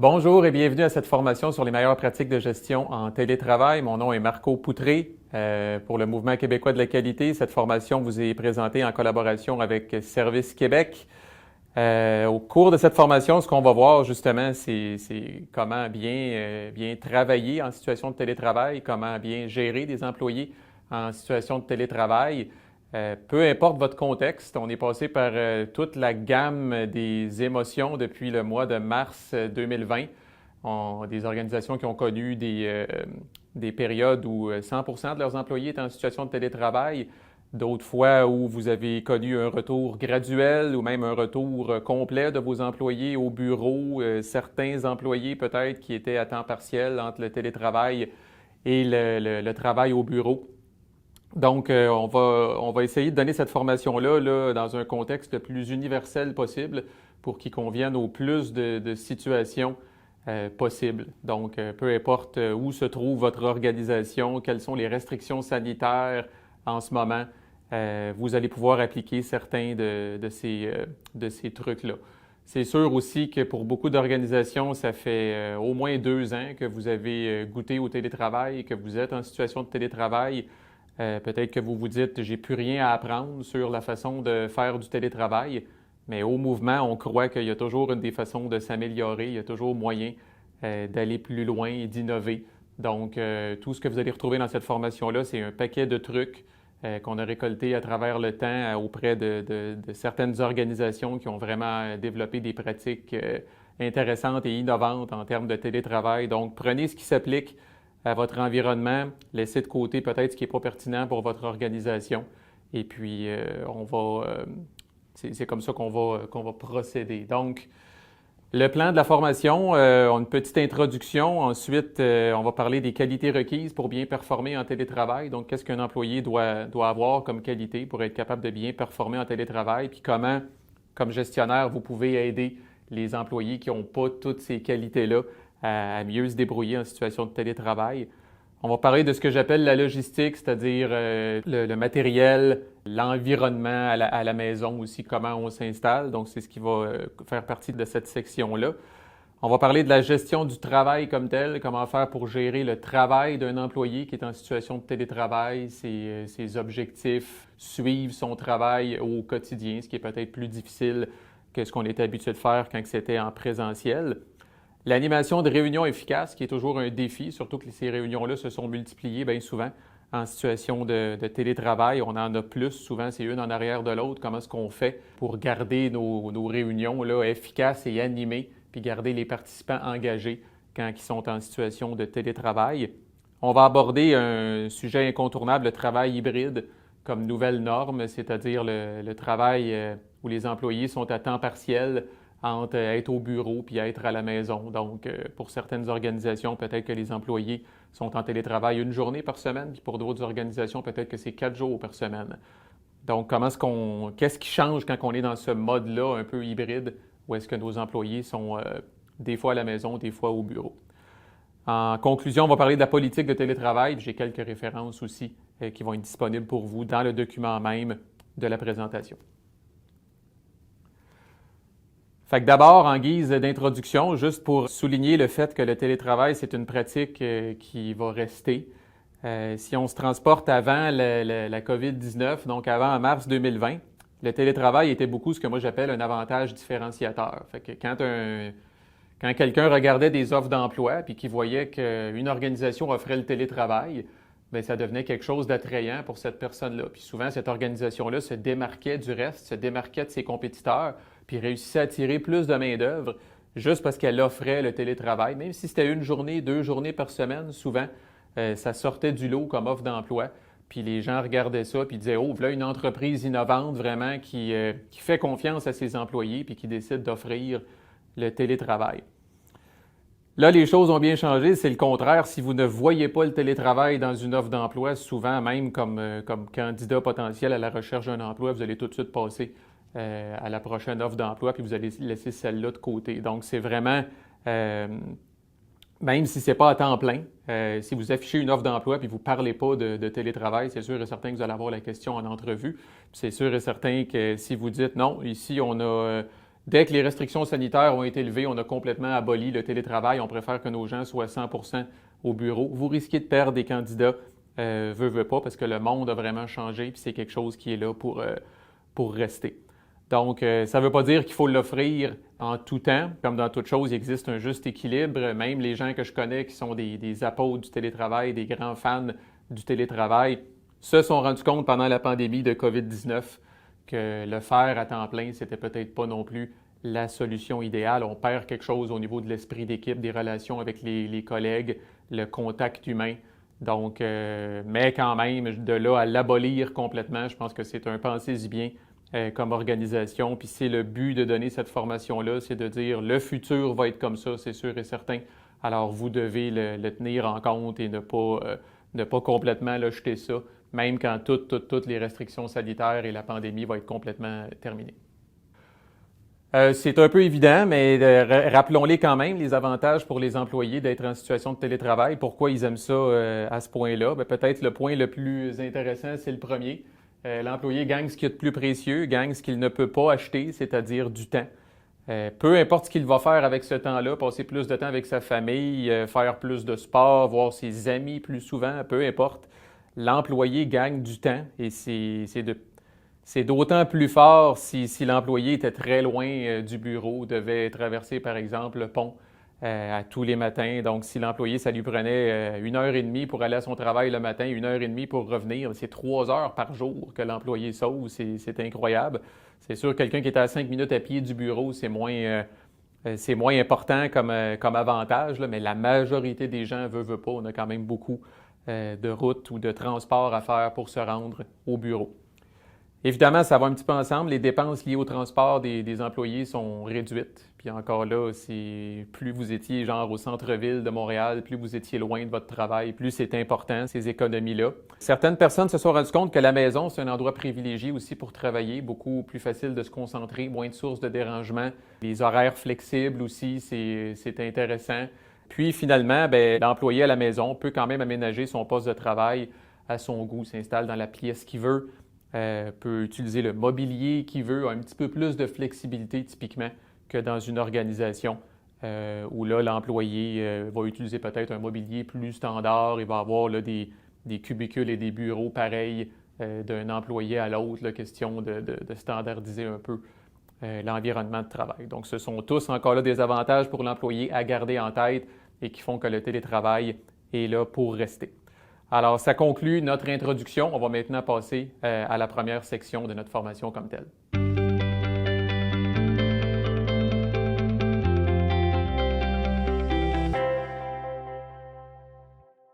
Bonjour et bienvenue à cette formation sur les meilleures pratiques de gestion en télétravail. Mon nom est Marco Poutré pour le Mouvement québécois de la qualité. Cette formation vous est présentée en collaboration avec Service Québec. Au cours de cette formation, ce qu'on va voir justement, c'est comment bien travailler en situation de télétravail, comment bien gérer des employés en situation de télétravail. Peu importe votre contexte, on est passé par toute la gamme des émotions depuis le mois de mars 2020. Des organisations qui ont connu des périodes où 100% de leurs employés étaient en situation de télétravail, d'autres fois où vous avez connu un retour graduel ou même un retour complet de vos employés au bureau, certains employés peut-être qui étaient à temps partiel entre le télétravail et le travail au bureau. Donc, on va essayer de donner cette formation-là dans un contexte le plus universel possible pour qu'il convienne au plus de situations possibles. Donc, peu importe où se trouve votre organisation, quelles sont les restrictions sanitaires en ce moment, vous allez pouvoir appliquer certains de ces trucs-là. C'est sûr aussi que pour beaucoup d'organisations, ça fait au moins 2 ans que vous avez goûté au télétravail et que vous êtes en situation de télétravail. Peut-être que vous vous dites, j'ai plus rien à apprendre sur la façon de faire du télétravail, mais au mouvement, on croit qu'il y a toujours une des façons de s'améliorer, il y a toujours moyen d'aller plus loin et d'innover. Donc, tout ce que vous allez retrouver dans cette formation-là, c'est un paquet de trucs qu'on a récoltés à travers le temps auprès de certaines organisations qui ont vraiment développé des pratiques intéressantes et innovantes en termes de télétravail. Donc, prenez ce qui s'applique à votre environnement, laissez de côté peut-être ce qui n'est pas pertinent pour votre organisation. Et puis, c'est comme ça qu'on va procéder. Donc, le plan de la formation, on a une petite introduction. Ensuite, on va parler des qualités requises pour bien performer en télétravail. Donc, qu'est-ce qu'un employé doit avoir comme qualité pour être capable de bien performer en télétravail? Puis comment, comme gestionnaire, vous pouvez aider les employés qui n'ont pas toutes ces qualités-là à mieux se débrouiller en situation de télétravail. On va parler de ce que j'appelle la logistique, c'est-à-dire le matériel, l'environnement à la maison aussi, comment on s'installe. Donc, c'est ce qui va faire partie de cette section-là. On va parler de la gestion du travail comme tel, comment faire pour gérer le travail d'un employé qui est en situation de télétravail, ses objectifs, suivre son travail au quotidien, ce qui est peut-être plus difficile que ce qu'on était habitué de faire quand c'était en présentiel. L'animation de réunions efficaces, qui est toujours un défi, surtout que ces réunions-là se sont multipliées bien souvent en situation de télétravail. On en a plus, souvent c'est une en arrière de l'autre. Comment est-ce qu'on fait pour garder nos réunions là, efficaces et animées, puis garder les participants engagés quand ils sont en situation de télétravail? On va aborder un sujet incontournable, le travail hybride comme nouvelle norme, c'est-à-dire le travail où les employés sont à temps partiel, entre être au bureau puis être à la maison. Donc, pour certaines organisations, peut-être que les employés sont en télétravail 1 journée par semaine, puis pour d'autres organisations, peut-être que c'est 4 jours par semaine. Donc, qu'est-ce qui change quand on est dans ce mode-là un peu hybride, où est-ce que nos employés sont des fois à la maison, des fois au bureau? En conclusion, on va parler de la politique de télétravail, puis j'ai quelques références aussi qui vont être disponibles pour vous dans le document même de la présentation. Fait que d'abord, en guise d'introduction, juste pour souligner le fait que le télétravail, c'est une pratique qui va rester. Si on se transporte avant la COVID-19, donc avant en mars 2020, le télétravail était beaucoup ce que moi j'appelle un avantage différenciateur. Fait que quand quelqu'un regardait des offres d'emploi puis qu'il voyait qu'une organisation offrait le télétravail, bien, ça devenait quelque chose d'attrayant pour cette personne-là. Puis souvent, cette organisation-là se démarquait du reste, se démarquait de ses compétiteurs, puis réussissait à attirer plus de main-d'œuvre juste parce qu'elle offrait le télétravail. Même si c'était 1 journée, 2 journées par semaine, souvent, ça sortait du lot comme offre d'emploi. Puis les gens regardaient ça puis disaient « Oh, voilà une entreprise innovante vraiment qui fait confiance à ses employés puis qui décide d'offrir le télétravail. » Là, les choses ont bien changé. C'est le contraire. Si vous ne voyez pas le télétravail dans une offre d'emploi, souvent, même comme candidat potentiel à la recherche d'un emploi, vous allez tout de suite passer à la prochaine offre d'emploi, puis vous allez laisser celle-là de côté. Donc, c'est vraiment, même si ce n'est pas à temps plein, si vous affichez une offre d'emploi puis vous ne parlez pas de télétravail, c'est sûr et certain que vous allez avoir la question en entrevue. Puis c'est sûr et certain que si vous dites non, ici, on a Dès que les restrictions sanitaires ont été levées, on a complètement aboli le télétravail. On préfère que nos gens soient 100% au bureau. Vous risquez de perdre des candidats, veut pas, parce que le monde a vraiment changé, puis c'est quelque chose qui est là pour rester. Donc, ça ne veut pas dire qu'il faut l'offrir en tout temps. Comme dans toute chose, il existe un juste équilibre. Même les gens que je connais qui sont des apôtres du télétravail, des grands fans du télétravail, se sont rendus compte pendant la pandémie de COVID-19 que le faire à temps plein, c'était peut-être pas non plus la solution idéale. On perd quelque chose au niveau de l'esprit d'équipe, des relations avec les collègues, le contact humain. Donc, mais quand même, de là à l'abolir complètement, je pense que c'est un pensez-y bien comme organisation. Puis c'est le but de donner cette formation-là, c'est de dire le futur va être comme ça, c'est sûr et certain. Alors, vous devez le tenir en compte et ne pas complètement jeter ça, même quand toutes les restrictions sanitaires et la pandémie vont être complètement terminées. C'est un peu évident, mais rappelons-les quand même, les avantages pour les employés d'être en situation de télétravail. Pourquoi ils aiment ça à ce point-là? Bien, peut-être le point le plus intéressant, c'est le premier. L'employé gagne ce qu'il y a de plus précieux, gagne ce qu'il ne peut pas acheter, c'est-à-dire du temps. Peu importe ce qu'il va faire avec ce temps-là, passer plus de temps avec sa famille, faire plus de sport, voir ses amis plus souvent, peu importe, l'employé gagne du temps et c'est d'autant plus fort si l'employé était très loin du bureau, devait traverser par exemple le pont à tous les matins. Donc si l'employé, ça lui prenait 1 heure et demie pour aller à son travail le matin, 1 heure et demie pour revenir, c'est 3 heures par jour que l'employé sauve, c'est incroyable. C'est sûr, quelqu'un qui est à 5 minutes à pied du bureau, c'est moins important comme avantage, là, mais la majorité des gens veut pas. On a quand même beaucoup de routes ou de transports à faire pour se rendre au bureau. Évidemment, ça va un petit peu ensemble. Les dépenses liées au transport des employés sont réduites. Puis encore là, plus vous étiez genre au centre-ville de Montréal, plus vous étiez loin de votre travail, plus c'est important, ces économies-là. Certaines personnes se sont rendues compte que la maison, c'est un endroit privilégié aussi pour travailler, beaucoup plus facile de se concentrer, moins de sources de dérangement. Les horaires flexibles aussi, c'est intéressant. Puis finalement, l'employé à la maison peut quand même aménager son poste de travail à son goût, s'installe dans la pièce qu'il veut. Peut utiliser le mobilier qu'il veut, un petit peu plus de flexibilité typiquement que dans une organisation où là, l'employé va utiliser peut-être un mobilier plus standard, il va avoir là, des cubicules et des bureaux pareils d'un employé à l'autre, question de standardiser un peu l'environnement de travail. Donc, ce sont tous encore là des avantages pour l'employé à garder en tête et qui font que le télétravail est là pour rester. Alors, ça conclut notre introduction. On va maintenant passer à la première section de notre formation comme telle.